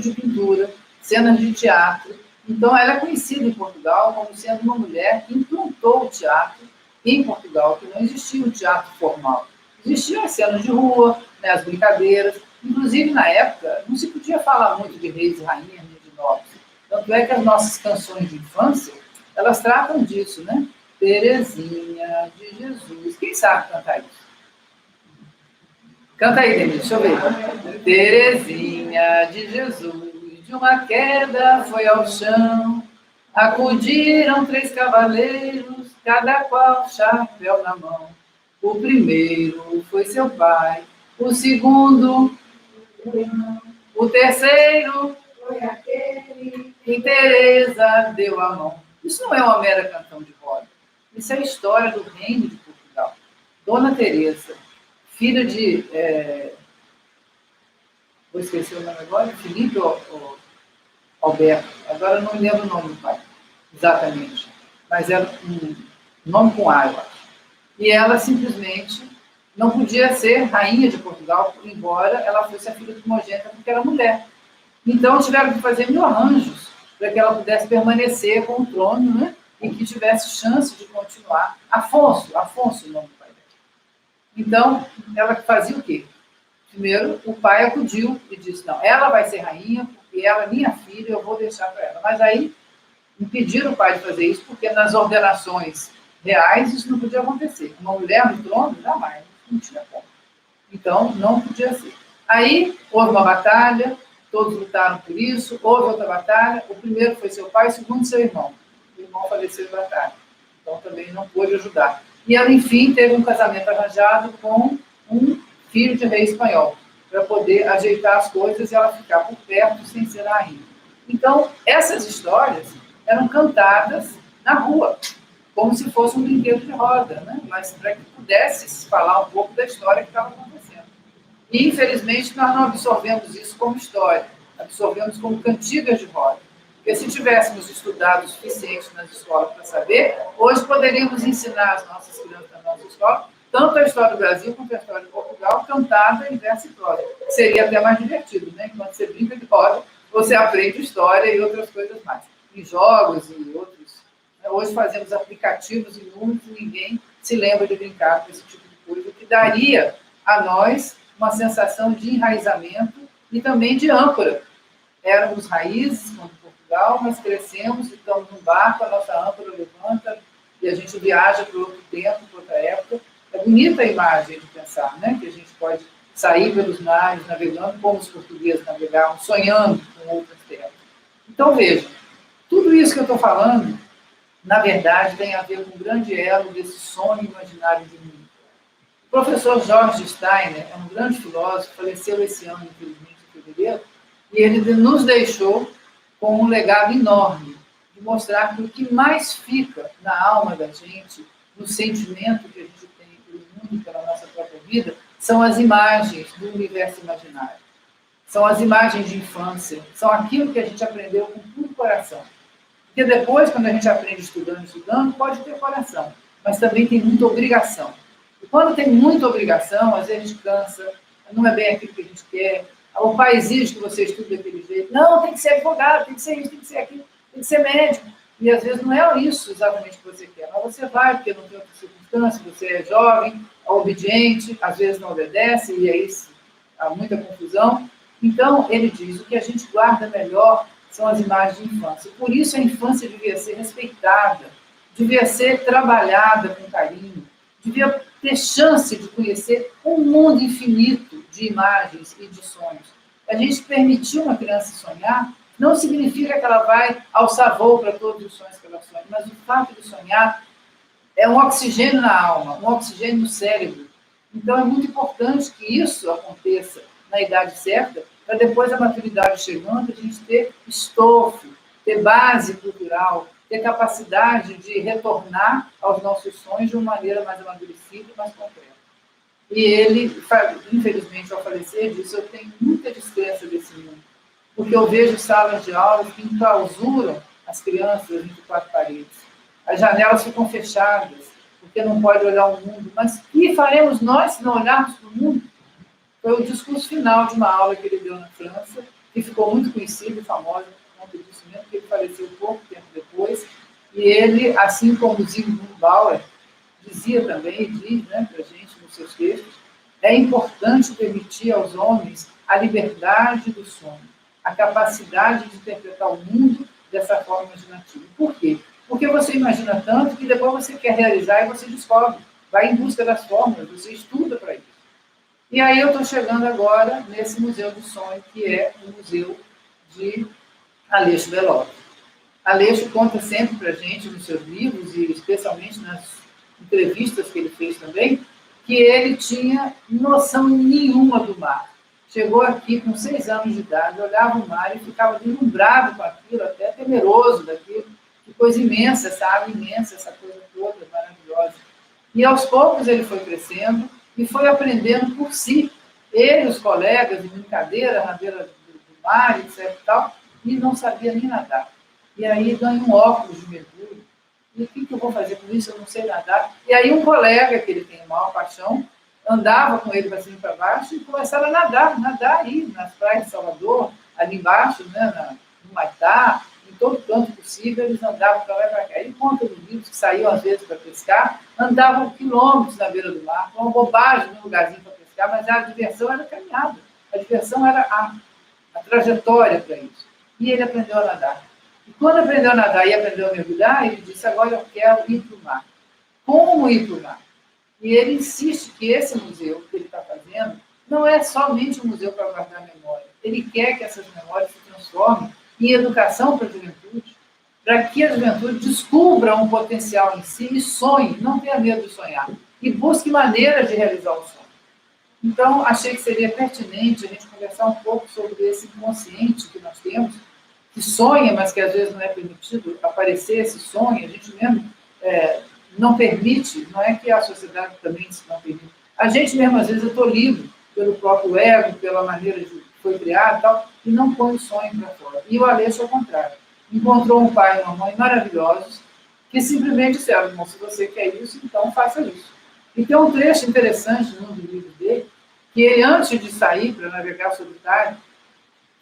de pintura, cenas de teatro. Então, ela é conhecida em Portugal como sendo uma mulher que implantou o teatro em Portugal, que não existia um teatro formal. Existiam as cenas de rua, né, as brincadeiras. Inclusive, na época, não se podia falar muito de reis e rainhas, nem de nobres. Tanto é que as nossas canções de infância, elas tratam disso, né? Terezinha de Jesus. Quem sabe cantar isso? Canta aí, Denise, deixa eu ver. Terezinha de Jesus, de uma queda foi ao chão, acudiram 3 cavaleiros, cada qual chapéu na mão. O primeiro foi seu pai, o segundo, o terceiro foi aquele que Teresa deu a mão. Isso não é uma mera cantão de roda. Isso é a história do reino de Portugal. Dona Teresa, filha de... vou esquecer o nome agora, Felipe ou Alberto. Agora eu não me lembro o nome do pai, exatamente. Mas era um nome com A, eu acho. E ela simplesmente não podia ser rainha de Portugal, embora ela fosse a filha primogênita, porque era mulher. Então, tiveram que fazer 1000 arranjos para que ela pudesse permanecer com o trono, né? E que tivesse chance de continuar. Afonso o nome do pai dela. Então, ela fazia o quê? Primeiro, o pai acudiu e disse, não, ela vai ser rainha, porque ela é minha filha, eu vou deixar para ela. Mas aí, impediram o pai de fazer isso, porque nas ordenações reais isso não podia acontecer. Uma mulher no trono, jamais, não tinha como. Então, não podia ser. Aí, houve uma batalha, todos lutaram por isso, houve outra batalha, o primeiro foi seu pai, o segundo seu irmão. O irmão faleceu em batalha, então também não pôde ajudar. E ela, enfim, teve um casamento arranjado com um filho de rei espanhol, para poder ajeitar as coisas e ela ficar por perto sem ser rainha. Então, essas histórias eram cantadas na rua, como se fosse um brinquedo de roda, né? Mas para que pudesse falar um pouco da história que estava acontecendo. E, infelizmente, nós não absorvemos isso como história, absorvemos como cantigas de roda. Porque se tivéssemos estudado o suficiente nas escolas para saber, hoje poderíamos ensinar as nossas crianças na nossa escola, tanto a história do Brasil quanto a história de Portugal, cantada em verso e prosa. Seria até mais divertido, né? Enquanto você brinca de roda, você aprende história e outras coisas mais. Em jogos e outros. Hoje fazemos aplicativos inúmeros e ninguém se lembra de brincar com esse tipo de coisa, que daria a nós uma sensação de enraizamento e também de âncora. Éramos raízes, como Portugal, mas crescemos, estamos num barco, a nossa âncora levanta e a gente viaja para outro tempo, para outra época. É bonita a imagem de pensar, né? Que a gente pode sair pelos mares, navegando como os portugueses navegavam, sonhando com outras terras. Então, vejam, tudo isso que eu estou falando, na verdade, tem a ver com um grande elo desse sonho imaginário de mundo. O professor George Steiner é um grande filósofo, faleceu esse ano, infelizmente, em fevereiro, e ele nos deixou com um legado enorme de mostrar que o que mais fica na alma da gente, no sentimento que a gente tem pelo mundo e pela nossa própria vida, são as imagens do universo imaginário. São as imagens de infância, são aquilo que a gente aprendeu com todo o coração. Porque depois, quando a gente aprende estudando, pode ter coração, mas também tem muita obrigação. E quando tem muita obrigação, às vezes a gente cansa, não é bem aquilo que a gente quer, o pai exige que você estude daquele jeito. Não, tem que ser advogado, tem que ser isso, tem que ser aquilo, tem que ser médico. E às vezes não é isso exatamente que você quer, mas você vai porque não tem outra circunstância, você é jovem, é obediente, às vezes não obedece, e aí há muita confusão. Então, ele diz, o que a gente guarda melhor são as imagens de infância. Por isso a infância devia ser respeitada, devia ser trabalhada com carinho, devia ter chance de conhecer um mundo infinito de imagens e de sonhos. A gente permitir uma criança sonhar não significa que ela vai alçar voo para todos os sonhos que ela sonha, mas o fato de sonhar é um oxigênio na alma, um oxigênio no cérebro. Então é muito importante que isso aconteça na idade certa, para depois a maturidade chegando, a gente ter estofo, ter base cultural, ter capacidade de retornar aos nossos sonhos de uma maneira mais amadurecida e mais concreta. E ele, infelizmente, ao falecer, disse, eu tenho muita descrença desse mundo, porque eu vejo salas de aula que enclausuram as crianças entre quatro paredes. As janelas ficam fechadas, porque não pode olhar o mundo. Mas o que faremos nós se não olharmos para o mundo? Foi o discurso final de uma aula que ele deu na França, que ficou muito conhecido e famoso por conta disso mesmo, porque ele faleceu pouco tempo depois. E ele, assim como Zygmunt Bauer, dizia também, e diz, né, para a gente nos seus textos, é importante permitir aos homens a liberdade do sonho, a capacidade de interpretar o mundo dessa forma imaginativa. Por quê? Porque você imagina tanto que depois você quer realizar e você descobre, vai em busca das fórmulas, você estuda para isso. E aí eu estou chegando agora nesse Museu do Sonho, que é o Museu de Aleixo Bellotti. Aleixo conta sempre para a gente, nos seus livros, e especialmente nas entrevistas que ele fez também, que ele tinha noção nenhuma do mar. Chegou aqui com 6 anos de idade, olhava o mar e ficava deslumbrado com aquilo, até temeroso daquilo. Que coisa imensa, essa água imensa, essa coisa toda maravilhosa. E aos poucos ele foi crescendo e foi aprendendo por si. Ele, os colegas, de brincadeira, na beira do mar, etc. E não sabia nem nadar. E aí ganha um óculos de mergulho E o que eu vou fazer com isso? Eu não sei nadar. E aí um colega, que ele tem maior paixão, andava com ele para cima e para baixo e começaram a nadar aí nas praias de Salvador, ali embaixo, né, no Maitá, em todo canto possível, eles andavam para lá e para cá. Ele conta no livro que saíam às vezes para pescar, andavam quilômetros na beira do mar, uma bobagem num lugarzinho para pescar, mas a diversão era caminhada, a diversão era a trajetória para isso. E ele aprendeu a nadar. E quando aprendeu a nadar e aprendeu a mergulhar, ele disse, agora eu quero ir para o mar. Como ir para o mar? E ele insiste que esse museu que ele está fazendo não é somente um museu para guardar memória. Ele quer que essas memórias se transformem em educação para a juventude, para que a juventude descubra um potencial em si e sonhe, não tenha medo de sonhar, e busque maneiras de realizar o sonho. Então, achei que seria pertinente a gente conversar um pouco sobre esse inconsciente que nós temos, que sonha, mas que às vezes não é permitido aparecer esse sonho, a gente mesmo não permite, não é que a sociedade também se não permite. A gente mesmo, às vezes, é tolhido pelo próprio ego, pela maneira que foi criado e tal, e não põe o sonho para fora. E o Aleixo, ao contrário, encontrou um pai e uma mãe maravilhosos que simplesmente disseram, irmão, se você quer isso, então faça isso. E tem um trecho interessante no livro dele, que ele, antes de sair para navegar solitário,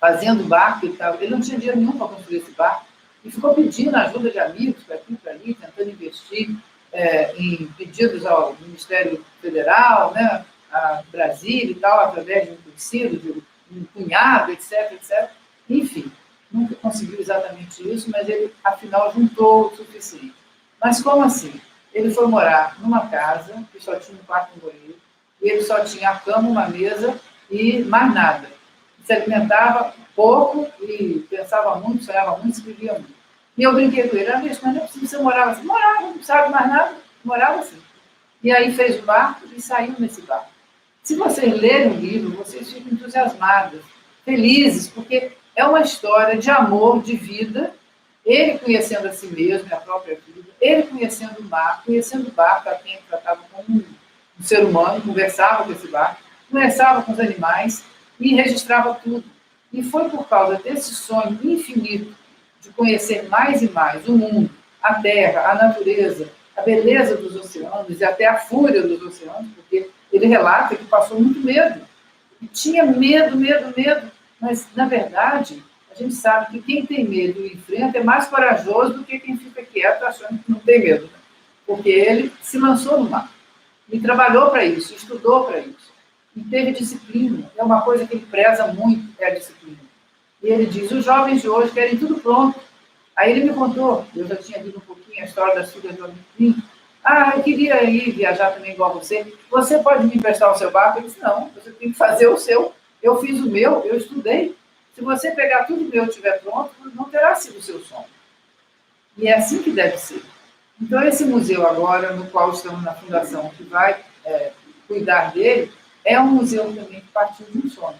fazendo barco e tal, ele não tinha dinheiro nenhum para construir esse barco, e ficou pedindo ajuda de amigos para aqui e para ali, tentando investir em pedidos ao Ministério Federal, né, a Brasília e tal, através de um conhecido, de um cunhado, etc, etc. Enfim, nunca conseguiu exatamente isso, mas ele, afinal, juntou o suficiente. Mas como assim? Ele foi morar numa casa que só tinha um quarto e um banheiro, e ele só tinha a cama, uma mesa e mais nada. Se alimentava pouco e pensava muito, sonhava muito, escrevia muito. E eu brinquei com ele, mas não é possível, você morava assim? Morava, não precisava de mais nada, morava assim. E aí fez o barco e saiu nesse barco. Se vocês lerem o livro, vocês ficam entusiasmadas, felizes, porque é uma história de amor, de vida, ele conhecendo a si mesmo, a própria vida, ele conhecendo o mar, conhecendo o barco, a quem ele tratava como um ser humano, conversava com esse barco, conversava com os animais e registrava tudo. E foi por causa desse sonho infinito de conhecer mais e mais o mundo, a terra, a natureza, a beleza dos oceanos e até a fúria dos oceanos, porque ele relata que passou muito medo. E tinha medo, mas, na verdade, a gente sabe que quem tem medo e enfrenta é mais corajoso do que quem fica quieto achando que não tem medo, né? Porque ele se lançou no mar e trabalhou para isso, estudou para isso. E teve disciplina, é uma coisa que ele preza muito, é a disciplina. E ele diz, os jovens de hoje querem tudo pronto. Aí ele me contou, eu já tinha lido um pouquinho a história das filhas do Alecrim. Eu queria ir viajar também igual você. Você pode me emprestar o seu barco? Ele disse, não, você tem que fazer o seu. Eu fiz o meu, eu estudei. Se você pegar tudo meu e estiver pronto, não terá sido o seu sonho. E é assim que deve ser. Então, esse museu agora, no qual estamos na fundação, que vai cuidar dele, é um museu também que partiu de um sonho.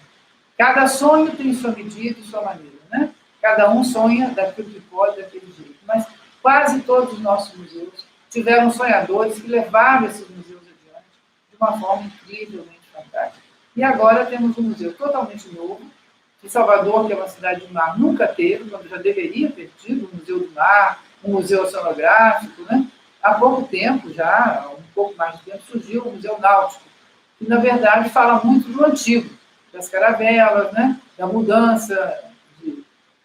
Cada sonho tem sua medida e sua maneira, né? Cada um sonha daquilo que pode, daquele jeito. Mas quase todos os nossos museus tiveram sonhadores que levaram esses museus adiante de uma forma incrivelmente fantástica. E agora temos um museu totalmente novo, que Salvador, que é uma cidade do mar, nunca teve, quando já deveria ter tido um museu do mar, um museu oceanográfico, né? Há pouco tempo, já, um pouco mais de tempo, surgiu o Museu Náutico, que, na verdade, fala muito do antigo, das caravelas, né? Da mudança de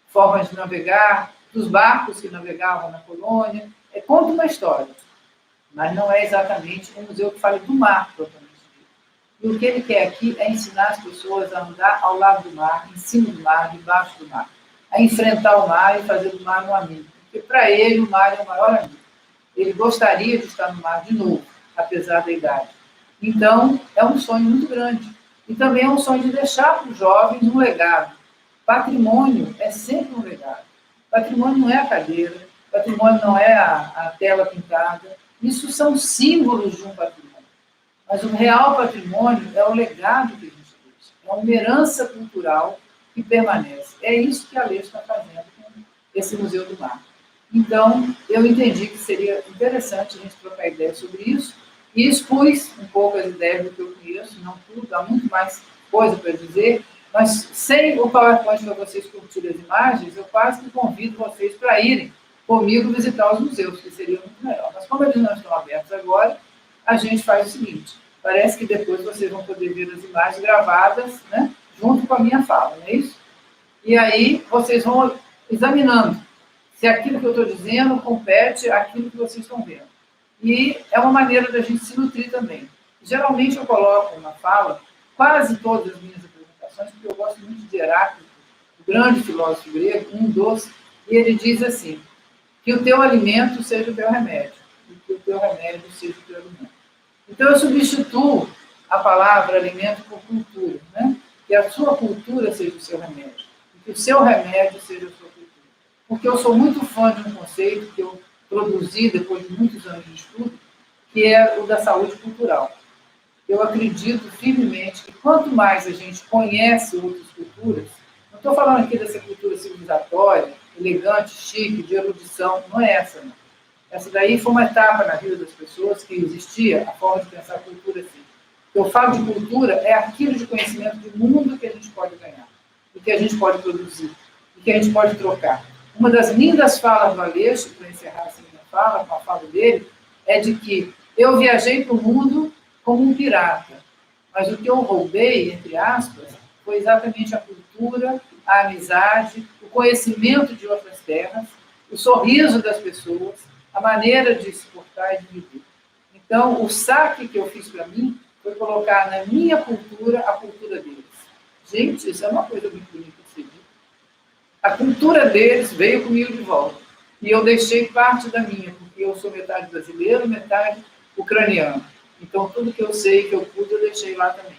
formas de navegar, dos barcos que navegavam na colônia. Conta uma história, mas não é exatamente um museu que fale do mar, propriamente dito. E o que ele quer aqui é ensinar as pessoas a andar ao lado do mar, em cima do mar, debaixo do mar, a enfrentar o mar e fazer do mar um amigo. Porque, para ele, o mar é o maior amigo. Ele gostaria de estar no mar de novo, apesar da idade. Então, é um sonho muito grande. E também é um sonho de deixar para os jovens um legado. Patrimônio é sempre um legado. Patrimônio não é a cadeira, patrimônio não é a tela pintada. Isso são símbolos de um patrimônio. Mas o real patrimônio é o legado que a gente deixa. É uma herança cultural que permanece. É isso que a Aleixo está fazendo com esse Museu do Mar. Então, eu entendi que seria interessante a gente trocar ideias sobre isso e expus um pouco as ideias do que eu conheço, não tudo, há muito mais coisa para dizer, mas sem o PowerPoint para vocês curtirem as imagens, eu quase que convido vocês para irem comigo visitar os museus, que seria muito melhor. Mas como eles não estão abertos agora, a gente faz o seguinte, parece que depois vocês vão poder ver as imagens gravadas, né, junto com a minha fala, não é isso? E aí vocês vão examinando se aquilo que eu estou dizendo compete àquilo que vocês estão vendo. E é uma maneira da gente se nutrir também. Geralmente eu coloco na fala quase todas as minhas apresentações, porque eu gosto muito de Heráclito, o grande filósofo grego, um dos, e ele diz assim, que o teu alimento seja o teu remédio, e que o teu remédio seja o teu alimento. Então eu substituo a palavra alimento por cultura, né? Que a sua cultura seja o seu remédio, e que o seu remédio seja a sua cultura. Porque eu sou muito fã de um conceito que eu produzi depois de muitos anos de estudo, que é o da saúde cultural. Eu acredito firmemente que quanto mais a gente conhece outras culturas, não estou falando aqui dessa cultura civilizatória, elegante, chique, de erudição, não é essa, não. Essa daí foi uma etapa na vida das pessoas que existia a forma de pensar a cultura assim. O que eu falo de cultura é aquilo de conhecimento do mundo que a gente pode ganhar, e que a gente pode produzir, e que a gente pode trocar. Uma das lindas falas do Aleixo, para encerrar essa minha fala, com a fala dele, é de que eu viajei para o mundo como um pirata, mas o que eu roubei, entre aspas, foi exatamente a cultura, a amizade, o conhecimento de outras terras, o sorriso das pessoas, a maneira de se portar e de viver. Então, o saque que eu fiz para mim foi colocar na minha cultura a cultura deles. Gente, isso é uma coisa muito bonita de se ver. A cultura deles veio comigo de volta. E eu deixei parte da minha, porque eu sou metade brasileiro, metade ucraniano. Então, tudo que eu sei, que eu pude, eu deixei lá também.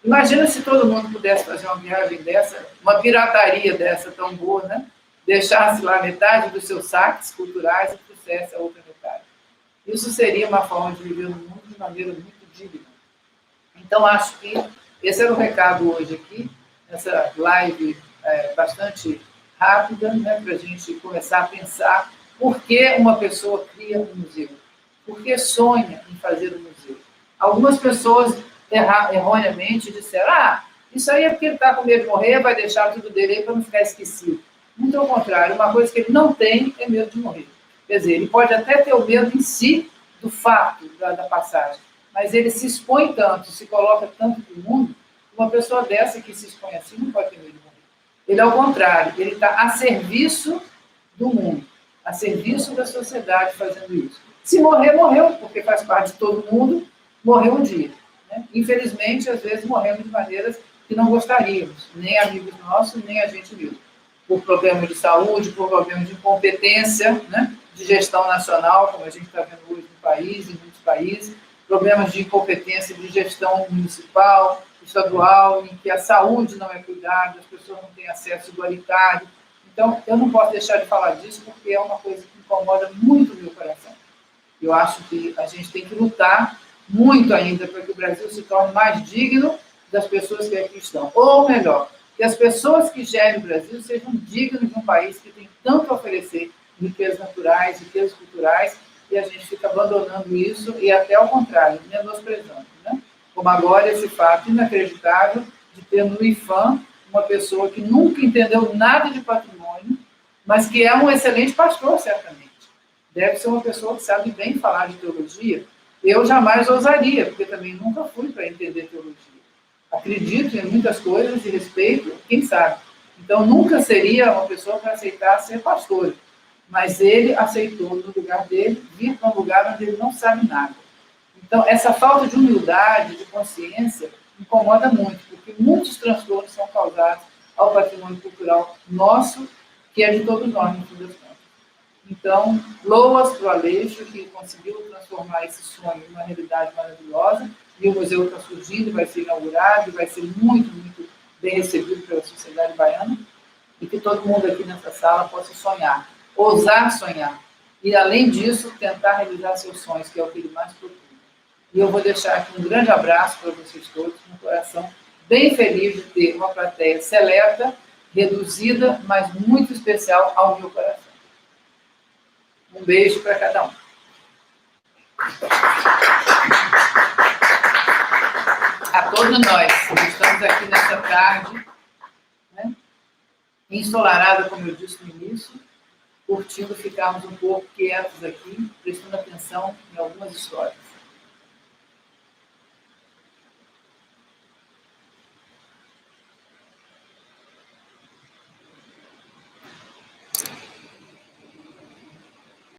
Imagina se todo mundo pudesse fazer uma viagem dessa, uma pirataria dessa tão boa, né? Deixasse lá metade dos seus saques culturais e trouxesse a outra metade. Isso seria uma forma de viver no mundo de maneira muito digna. Então, acho que esse era o recado hoje aqui, nessa live bastante rápida, né, para a gente começar a pensar por que uma pessoa cria um museu, por que sonha em fazer um museu. Algumas pessoas erroneamente disseram, isso aí é porque ele está com medo de morrer, vai deixar tudo dele aí para não ficar esquecido. Muito ao contrário, uma coisa que ele não tem é medo de morrer. Quer dizer, ele pode até ter o medo em si do fato da passagem, mas ele se expõe tanto, se coloca tanto para o mundo, uma pessoa dessa que se expõe assim não pode ter medo de morrer. Ele, ao contrário, ele está a serviço do mundo, a serviço da sociedade fazendo isso. Se morrer, morreu, porque faz parte de todo mundo, morreu um dia. Né? Infelizmente, às vezes morremos de maneiras que não gostaríamos, nem amigos nossos, nem a gente mesmo. Por problemas de saúde, por problemas de incompetência, né? De gestão nacional, como a gente está vendo hoje no país, em muitos países, problemas de incompetência de gestão municipal, estadual, em que a saúde não é cuidada, as pessoas não têm acesso igualitário. Então, eu não posso deixar de falar disso, porque é uma coisa que incomoda muito o meu coração. Eu acho que a gente tem que lutar muito ainda para que o Brasil se torne mais digno das pessoas que aqui estão. Ou melhor, que as pessoas que gerem o Brasil sejam dignas de um país que tem tanto a oferecer, riquezas naturais, riquezas culturais, e a gente fica abandonando isso e até ao contrário, menosprezando, né? Como agora esse fato inacreditável de ter no IFAM uma pessoa que nunca entendeu nada de patrimônio, mas que é um excelente pastor, certamente. Deve ser uma pessoa que sabe bem falar de teologia. Eu jamais ousaria, porque também nunca fui para entender teologia. Acredito em muitas coisas e respeito, quem sabe. Então, nunca seria uma pessoa para aceitar ser pastor. Mas ele aceitou, no lugar dele, vir para um lugar onde ele não sabe nada. Então, essa falta de humildade, de consciência, incomoda muito, porque muitos transtornos são causados ao patrimônio cultural nosso, que é de todos nós, no fim das contas. Então, loas para o Aleixo, que conseguiu transformar esse sonho em uma realidade maravilhosa, e o museu está surgindo, vai ser inaugurado, e vai ser muito, muito bem recebido pela sociedade baiana, e que todo mundo aqui nessa sala possa sonhar, ousar sonhar, e, além disso, tentar realizar seus sonhos, que é o que ele mais procura. E eu vou deixar aqui um grande abraço para vocês todos, um coração bem feliz de ter uma plateia seleta, reduzida, mas muito especial ao meu coração. Um beijo para cada um. A todos nós que estamos aqui nessa tarde, né, ensolarada, como eu disse no início, curtindo ficarmos um pouco quietos aqui, prestando atenção em algumas histórias.